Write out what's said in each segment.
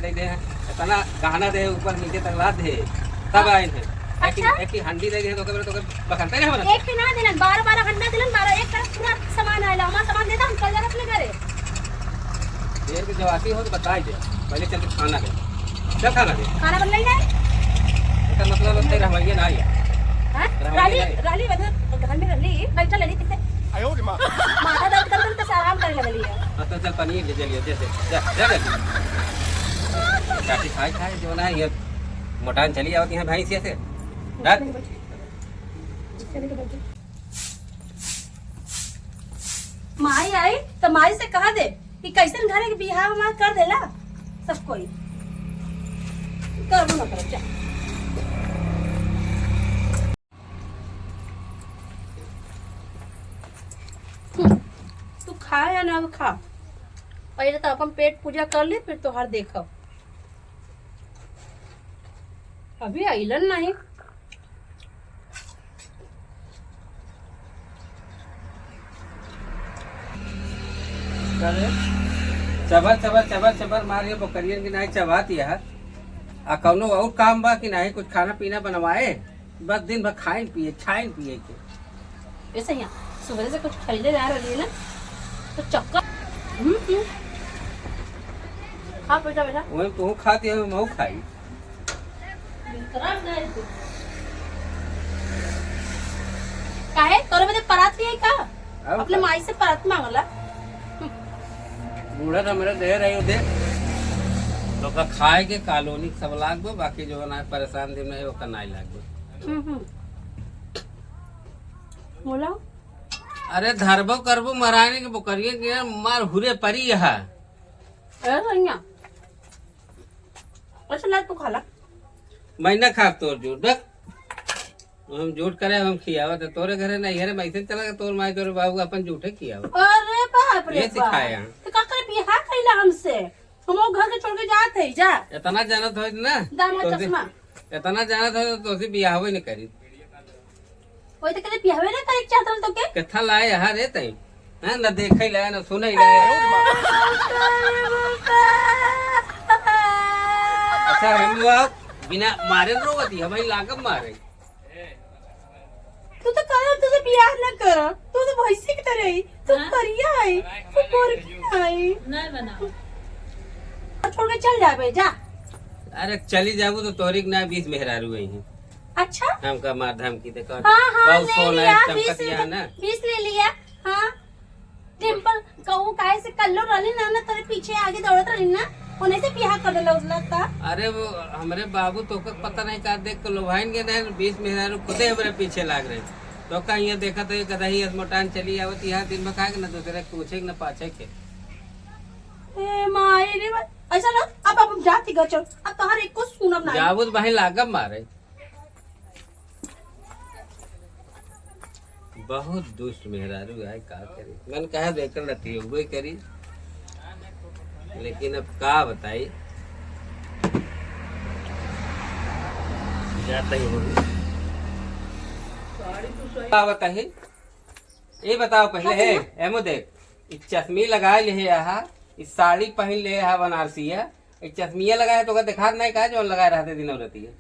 दे दे इतना गहना दे ऊपर नीचे तक लाद दे तब आए थे। अच्छा? एक ही हंडी दे दे तो बखनते नहीं बना एक पे ना दिलन 12 घंटा दिलन 12 एक तरफ पूरा सामान आएला हमारा सामान देता हम चल जाना अपने घरे। ये कि जब आती हो तो बताई दे पहले चल के खाना दे चल खाना दे खाना बन लेंगे इसका मतलब तेरा भैया ना आया हैं राली राली मतलब घर में रली बैठा लली किसे आयो रे मां माथा दर्द कर तो आराम करने लगली है। तो चल पनीर ले चलिए जैसे जा जा चाची खाए खाए जो ना ये मोटान चली आवती है भाई से रात माई आई तो माई से कहा दे कि कैसन घरे के बिहार हमारा कर देला सब कोई कर ना कर जा तू खा या ना खा पहले तो अपन पेट पूजा कर ले फिर तोहार देखो अभी आइलन नहीं चबर चबर चबर चबर मारिए बकरियन की नहीं चबाती है आ कौनो और काम बा कि नहीं कुछ खाना पीना बनवाए बस दिन भर खाइन पिए छाइन पिए के ऐसे यहाँ सुबह से कुछ खरीदे जा रही है ना तो चक्कर हाँ बेटा बेटा वही तू खाती है मैं खाई काहे तोरे में परात नहीं है का अब अपने माई से परात मांगला बूढ़ा ना मेरा दे रही हो दे तो का खाए के कॉलोनी सब लाग दो बाकी जो ना परेशान दिन में वो नहीं लाग दो बोला अरे धरबो करबो मराने के बकरिए के मार हुरे परी है भैया अच्छा ला तू खाला महीना खा तोर झूठ देख हम झूठ करे हम खियावा तो तोरे घरे नहीं है मैं चला गया तोर माई तोरे बाबू अपन झूठे खियावा अरे बाप रे ये सिखाया तो का करे बियाह कइला हमसे हम वो घर के छोड़ के जात है जा इतना जानत हो ना दामा चश्मा इतना जानत हो तो से बियाह नहीं करी ओए तो करे बियाह ना करे चाहत रहल तो के कथा लाए यहाँ रे तई हां न देखै लाए न सुनै लाए अच्छा हम लोग बिना मारे रोवती हमें लागम मारे तू तो कर तू तो बियाह ना कर तू तो भैंसी की तरह ही तू करिया आई तू गोरखी आई नहीं बना छोड़ के चल जाबे जा अरे चली जाबू तो तोरिक ना 20 मेहरारू गई है अच्छा हमका मार धमकी दे कर हाँ हाँ बहुत ले सोना लिया है चमकतिया ना 20 ले लिया हाँ डिम्पल कहूँ काहे से कल्लो रही ना ना तेरे पीछे आगे दौड़त रही ना उन्हें से बियाह कर देला लगता अरे वो हमारे बाबू तो का पता नहीं का देख के लोभाइन के नहीं 20 मेहरारू खुदे हमारे पीछे लाग रहे तो का ये देखा तो ये कदाही मोटान चली आवत यहाँ दिन में खाए ना दूसरे पूछे न पाछे के ए माई रे ऐसा ना अब जाती घर चल अब तोहर एको सुनब ना जाबूत भाई लागम मारे बहुत दुष्ट मेहरारू है का करे मन कहा देकर रहती है वो करी लेकिन अब का बताई जाता ही होगी का बताइए ये बताओ पहले है एमो देख इस चश्मी लगा ले यहाँ इस साड़ी पहन ले यहाँ बनारसी है एक चश्मिया लगाए तो दिखा नहीं कहा जो लगाए रहते दिन रहती है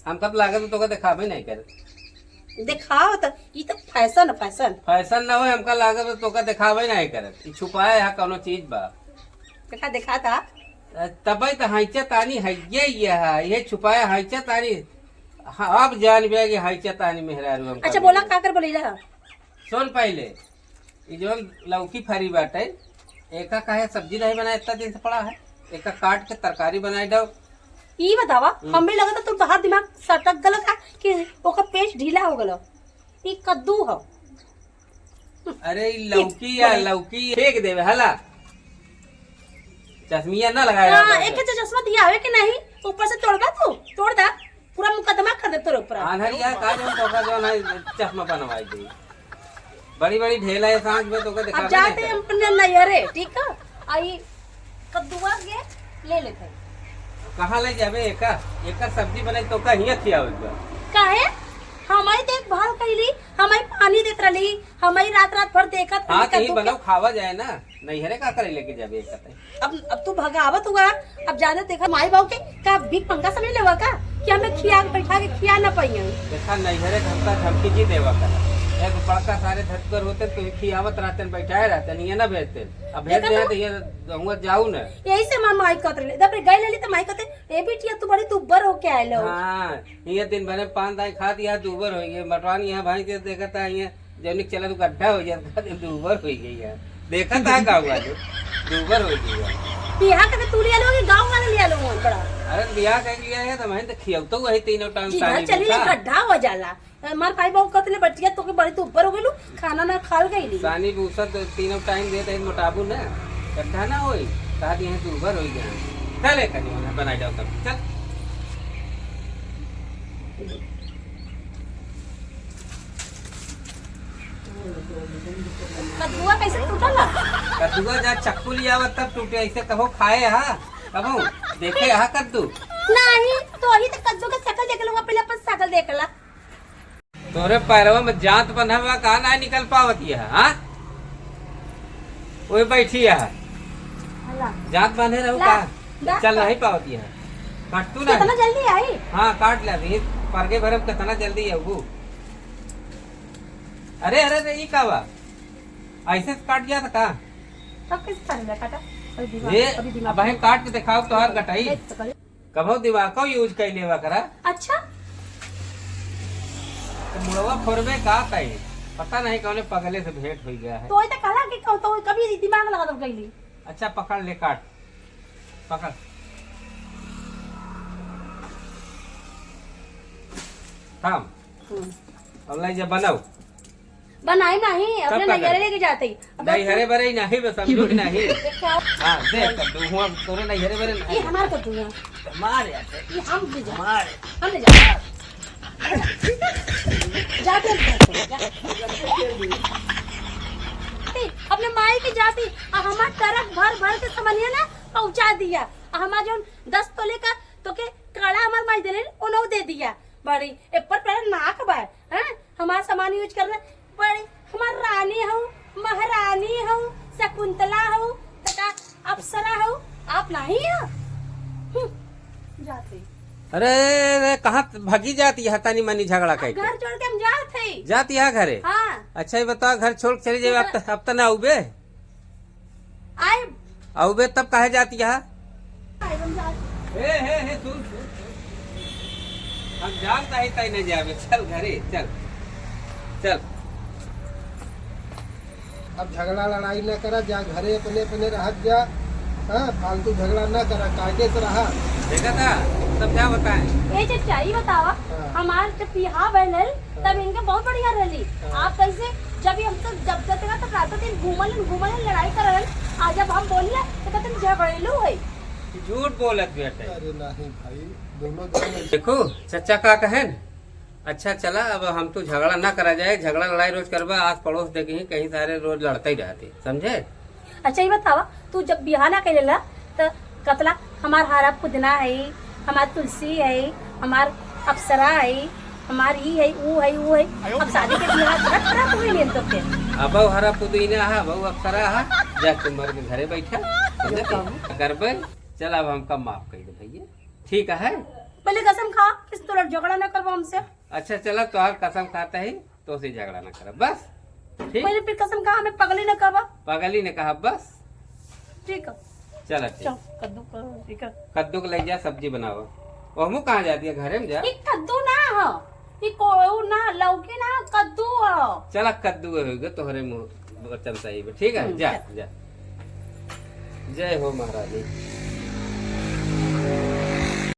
हम कब लागे तो दिखा भी नहीं करे दिखाओ तो ये तो फैशन है फैशन फैशन ना हो हमका लागे तो दिखावे नहीं करे छुपाए यहाँ कोनो चीज बा देखा देखा था तब तो हैचा तानी है ये छुपाया हैचा तानी हाँ अब जान बे कि हैचा तानी मेहरारू हमका अच्छा बोला का कर बोलीला सुन पहले ये जो लौकी फरी बाटे एका काहे सब्जी नहीं बनाए इतना दिन से पड़ा है एका काट के तरकारी बनाए दो ई बतावा हम भी लगा था तू बाहर दिमाग सटक गल का कि ओका पेट ढीला हो गलो ई कद्दू हो अरे लौकी या लौकी फेंक देवे हला चश्मिया ना लगाया हां एक के चश्मा दिया है कि नहीं ऊपर से तोड़बा तू तोड़ दा पूरा मुकदमा कर दे तोरे ऊपर आंधरिया का जो नहीं चश्मा बनवाई दे बड़ी बड़ी ढेला है सांझ में तो का दिखा अब जाते हम अपने नैहरे ठीक है आई कद्दुआ के ले लेते कहाँ ले जावे एका एका सब्जी बनाई तो का हिया खियावे काहे हमारी देखभाल कैली, हमारी पानी देत रही, हमारी रात रात भर देखत हाँ रही तो ही बनाओ खावा जाए ना, नहीं हरे का करे लेके जाबे कहते। अब तू भगावत हुआ, अब ज्यादा देखा माई बाबू के का बिग पंगा समझ लेवा का कि हमें खिया बैठा के खिया ना पाइए। देखा नहीं हरे घंटा धमकी जी देवा कर, एक बड़का सारे धटकर होते तो खियावत रहते बैठाए रहते नहीं ना भेजते, अब भेज दे तो ये हुआ जाऊ ना। यही से मां माई कहत रहे, जब गए लेली तो माई कहते ए बिटिया तू बड़ी दुब्बर होके आए लो। हाँ ये दिन भरे पान दाई खा दिया दूबर हो गई, मटवानी यहाँ भाई के देखता है ये जौनिक चला तो गड्ढा हो जाता दूबर हो गई है, देखा था गाँव वाले दूबर हो गई है। बिहार का तू लिया लोगे गाँव वाले लिया लो बड़ा। अरे बियाह कर लिया है तो मैं तो खियावतो वही तीनों टाइम जिधर चली ले गड्ढा हो जाला। हमार भाई बाबू कहते बटिया तो के बड़ी तू ऊपर हो गइलू, खाना ना खाल गइली। सानी भूसा तो तीनों टाइम देते मोटाबू ना गड्ढा ना होई, कहा दिए दूबर हो गया। चले कहीं बना जाओ तब चल। कद्दुआ कैसे टूटला? कद्दुआ जा चक्कू लिया तब टूटे, ऐसे कहो खाए हा कबो देखे हा कद्दू नहीं तो ही तो कद्दू का शकल देख लूंगा, पहले अपन शकल देख ला। तोरे पैरवा में जांत बंधा हुआ कहा ना निकल पावती है, हाँ वही बैठी है जांत बांधे रहू का चल नहीं पावती है, काट तू ना कितना जल्दी आई। हाँ काट ले परगे भरम कितना जल्दी है वो। अरे अरे अरे ये का बा ऐसे काट गया था का तब किस तरह काटा? ये अब हम काट के दिखाओ तो हर गटाई कभो दिमाग को यूज कर लेवा करा। अच्छा तो मुड़वा फोरबे का कही पता नहीं कौन पगले से भेंट हो गया है। तो ऐसा कहा कि तो कभी दिमाग लगा दो गईली। अच्छा पकड़ ले काट पकड़ काम अब लाई जब बनाओ बनाई नहीं अपने पकड़? नैहरे लेके जाते ही। अब नहीं हरे भरे नहीं बस समझो कि नहीं। देखो हाँ देख कर हुआ तोरे नहीं हरे भरे ये नहीं हमार कद्दू है, मार ये हम ले जा, मार हम ले जा जाते अपने माई की जाती हमार ट्रक भर भर के सामानिया ना पहुंचा दिया। हमार जो 10 तोले का तो के काला हमार माई देले उन्हों दे दिया। बड़ी ऊपर पर नाक बा हैं हमार सामान यूज कर रहे बड़ी हमार रानी हो महारानी हो शकुंतला हो तथा अप्सरा हो, आप नहीं हो जाते। अरे अरे कहाँ भागी जाती है तानी मनी झगड़ा कह घर छोड़ के हम जाते जाती है घरे। हाँ अच्छा ये बताओ घर छोड़ के चली जाए अब तो ना उबे आए औबे तब कहे जाती है। हम जाते। हे सुन हम जानता ही तय नहीं जावे चल घरे चल चल। अब झगड़ा लड़ाई न करा जा घरे अपने अपने रह जा। हाँ फालतू झगड़ा न करा कायदे से रहा। देखा था तब क्या बताएं। ये चचा ही बतावा हाँ। हमार जब यहाँ बनल तब इनके बहुत बढ़िया रही। हाँ। आप कैसे जब हम तो जब जाते ना तब रातों दिन घूमल लड़ाई करल, आज जब हम बोलिए तो कहते झगड़ेलू है। झूठ बोलत बेटे। अरे नहीं भाई दोनों जन देखो चचा का कहन अच्छा चला अब हम तो झगड़ा ना करा जाए, झगड़ा लड़ाई रोज करवा आस पड़ोस देखे ही कहीं सारे रोज लड़ते ही रहते समझे। अच्छा ये बतावा तू जब बिहाना करेला तो कतला हमार हरा पुदना है, हमार तुलसी है, हमार अप्सरा है, हमार ई है वो है। अब शादी के बिहार खराब हुई नहीं तो फिर अब हरा पुदीना हा बहु अप्सरा हा जा तुम मर के घरे बैठा समझे करबे। चल अब हमका माफ कर दे भैया ठीक है। पहले कसम खा किस तो झगड़ा न करवा हमसे। अच्छा चला तो हर कसम खाता है तो से झगड़ा ना कर बस ठीक। पहले फिर कसम खा हमें पगली न करवा। पगली ने कहा बस ठीक है चल चल कद्दू ठीक है। कद्दू को ले जा सब्जी बनाओ। ओहमू कहाँ जाती है घरे में जा। ये कद्दू ना हो, ये कोऊ ना लौकी ना कद्दू हो। चला कद्दू होगा तोहरे मुँह चमचा ही ठीक है जा जा। जय हो महारानी।